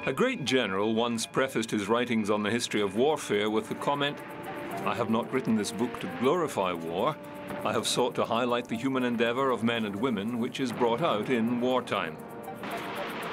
A great general once prefaced his writings on the history of warfare with the comment, "I have not written this book to glorify war. I have sought to highlight the human endeavor of men and women which is brought out in wartime."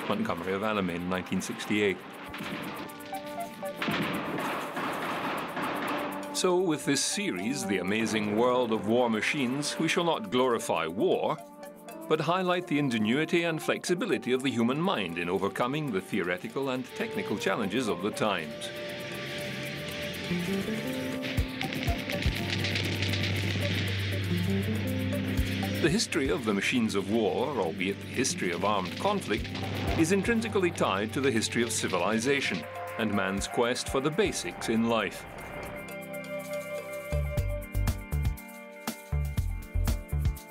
Montgomery of Alamein, 1968. So with this series, The Amazing World of War Machines, we shall not glorify war, but highlight the ingenuity and flexibility of the human mind in overcoming the theoretical and technical challenges of the times. The history of the machines of war, albeit the history of armed conflict, is intrinsically tied to the history of civilization and man's quest for the basics in life.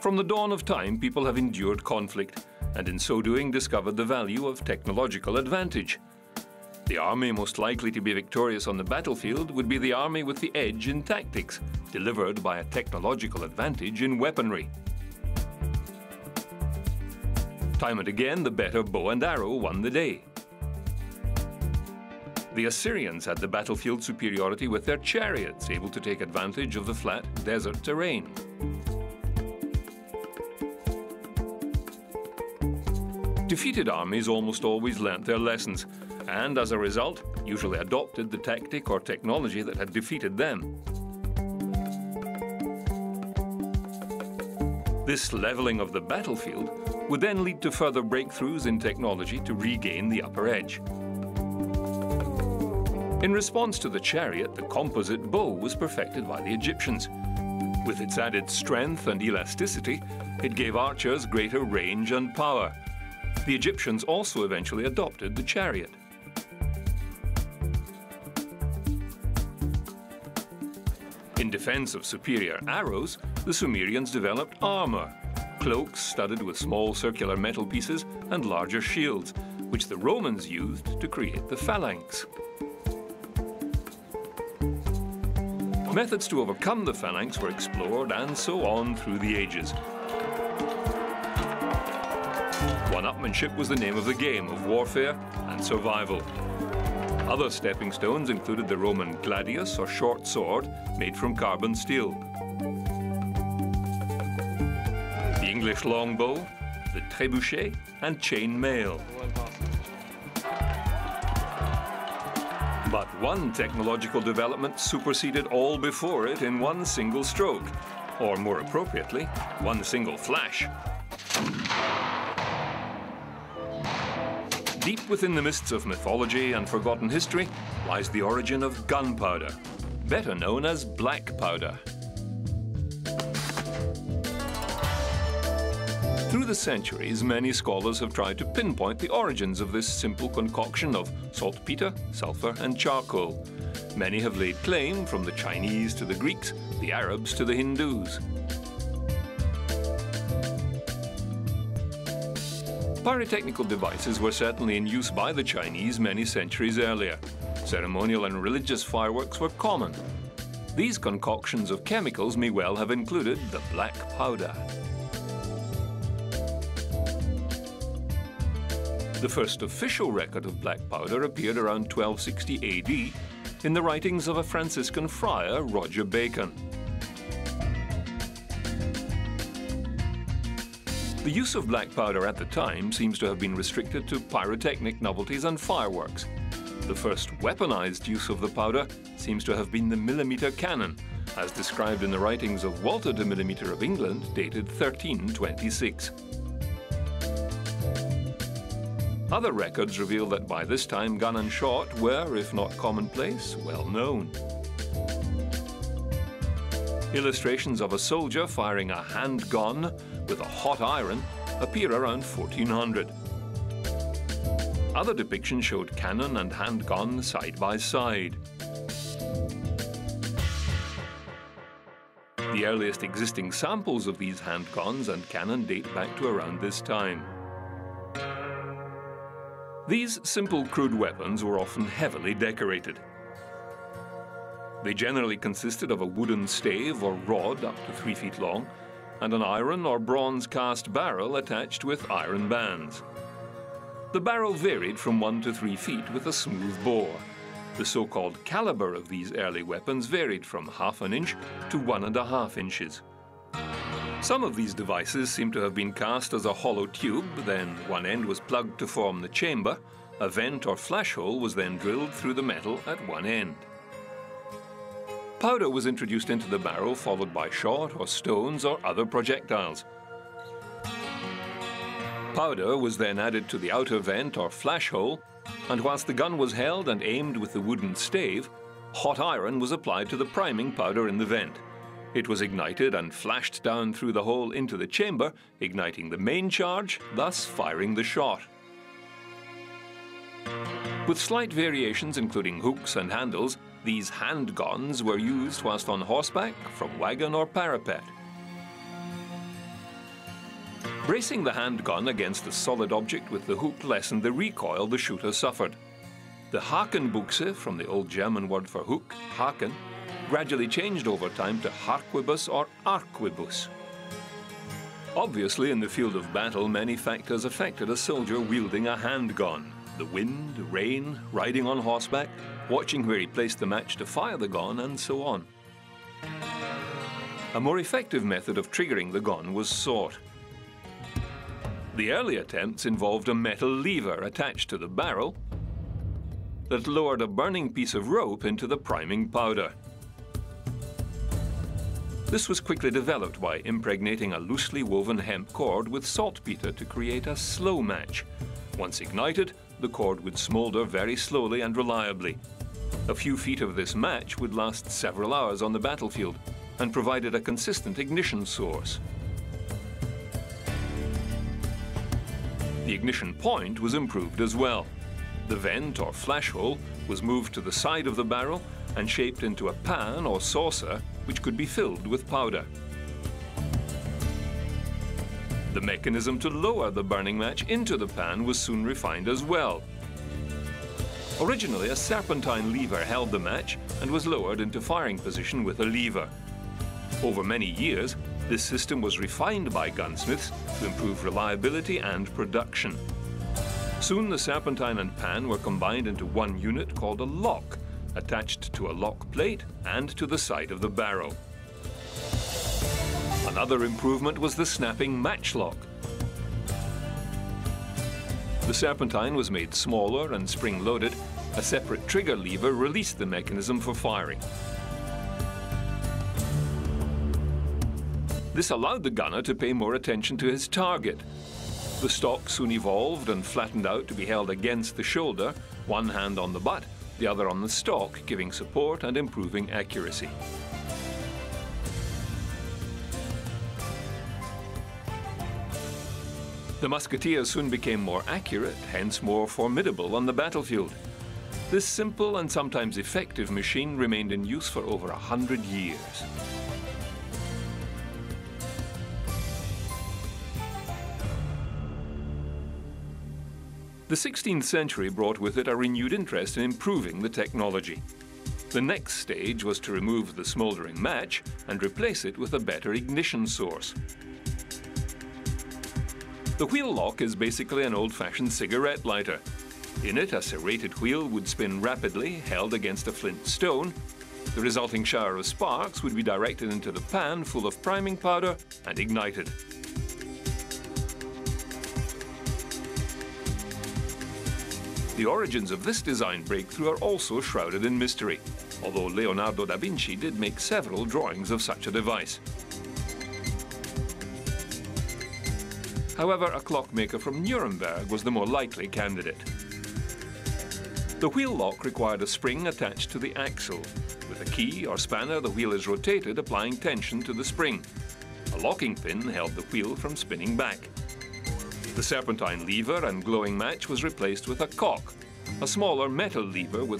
From the dawn of time, people have endured conflict, and in so doing discovered the value of technological advantage. The army most likely to be victorious on the battlefield would be the army with the edge in tactics, delivered by a technological advantage in weaponry. Time and again, the better bow and arrow won the day. The Assyrians had the battlefield superiority with their chariots, able to take advantage of the flat desert terrain. Defeated armies almost always learnt their lessons, and as a result, usually adopted the tactic or technology that had defeated them. This leveling of the battlefield would then lead to further breakthroughs in technology to regain the upper edge. In response to the chariot, the composite bow was perfected by the Egyptians. With its added strength and elasticity, it gave archers greater range and power. The Egyptians also eventually adopted the chariot. In defense of superior arrows, the Sumerians developed armor, cloaks studded with small circular metal pieces and larger shields, which the Romans used to create the phalanx. Methods to overcome the phalanx were explored, and so on through the ages. One-upmanship was the name of the game of warfare and survival. Other stepping stones included the Roman gladius, or short sword, made from carbon steel. The English longbow, the trebuchet, and chain mail. But one technological development superseded all before it in one single stroke, or more appropriately, one single flash. Deep within the mists of mythology and forgotten history lies the origin of gunpowder, better known as black powder. Through the centuries, many scholars have tried to pinpoint the origins of this simple concoction of saltpeter, sulfur, and charcoal. Many have laid claim, from the Chinese to the Greeks, the Arabs to the Hindus. Pyrotechnical devices were certainly in use by the Chinese many centuries earlier. Ceremonial and religious fireworks were common. These concoctions of chemicals may well have included the black powder. The first official record of black powder appeared around 1260 AD in the writings of a Franciscan friar, Roger Bacon. The use of black powder at the time seems to have been restricted to pyrotechnic novelties and fireworks. The first weaponized use of the powder seems to have been the millimeter cannon, as described in the writings of Walter de Millimeter of England, dated 1326. Other records reveal that by this time gun and shot were, if not commonplace, well known. Illustrations of a soldier firing a handgun with a hot iron appear around 1400. Other depictions showed cannon and handgun side by side. The earliest existing samples of these handguns and cannon date back to around this time. These simple crude weapons were often heavily decorated. They generally consisted of a wooden stave or rod up to 3 feet long and an iron or bronze cast barrel attached with iron bands. The barrel varied from 1 to 3 feet with a smooth bore. The so-called caliber of these early weapons varied from ½ an inch to 1½ inches. Some of these devices seem to have been cast as a hollow tube, then one end was plugged to form the chamber. A vent or flash hole was then drilled through the metal at one end. Powder was introduced into the barrel, followed by shot or stones or other projectiles. Powder was then added to the outer vent or flash hole, and whilst the gun was held and aimed with the wooden stave, hot iron was applied to the priming powder in the vent. It was ignited and flashed down through the hole into the chamber, igniting the main charge, thus firing the shot. With slight variations including hooks and handles, these handguns were used whilst on horseback, from wagon or parapet. Bracing the handgun against a solid object with the hook lessened the recoil the shooter suffered. The Hakenbuchse, from the old German word for hook, Haken, gradually changed over time to harquebus or arquebus. Obviously, in the field of battle, many factors affected a soldier wielding a handgun. The wind, rain, riding on horseback, watching where he placed the match to fire the gun, and so on. A more effective method of triggering the gun was sought. The early attempts involved a metal lever attached to the barrel that lowered a burning piece of rope into the priming powder. This was quickly developed by impregnating a loosely woven hemp cord with saltpeter to create a slow match. Once ignited, the cord would smolder very slowly and reliably. A few feet of this match would last several hours on the battlefield and provided a consistent ignition source. The ignition point was improved as well. The vent or flash hole was moved to the side of the barrel and shaped into a pan or saucer which could be filled with powder. The mechanism to lower the burning match into the pan was soon refined as well. Originally, a serpentine lever held the match and was lowered into firing position with a lever. Over many years, this system was refined by gunsmiths to improve reliability and production. Soon the serpentine and pan were combined into one unit called a lock, attached to a lock plate and to the side of the barrel. Another improvement was the snapping matchlock. The serpentine was made smaller and spring-loaded. A separate trigger lever released the mechanism for firing. This allowed the gunner to pay more attention to his target. The stock soon evolved and flattened out to be held against the shoulder, one hand on the butt, the other on the stock, giving support and improving accuracy. The musketeer soon became more accurate, hence more formidable on the battlefield. This simple and sometimes effective machine remained in use for over 100 years. The 16th century brought with it a renewed interest in improving the technology. The next stage was to remove the smouldering match and replace it with a better ignition source. The wheel lock is basically an old-fashioned cigarette lighter. In it, a serrated wheel would spin rapidly, held against a flint stone. The resulting shower of sparks would be directed into the pan full of priming powder and ignited. The origins of this design breakthrough are also shrouded in mystery, although Leonardo da Vinci did make several drawings of such a device. However, a clockmaker from Nuremberg was the more likely candidate. The wheel lock required a spring attached to the axle. With a key or spanner, the wheel is rotated, applying tension to the spring. A locking pin held the wheel from spinning back. The serpentine lever and glowing match was replaced with a cock, a smaller metal lever with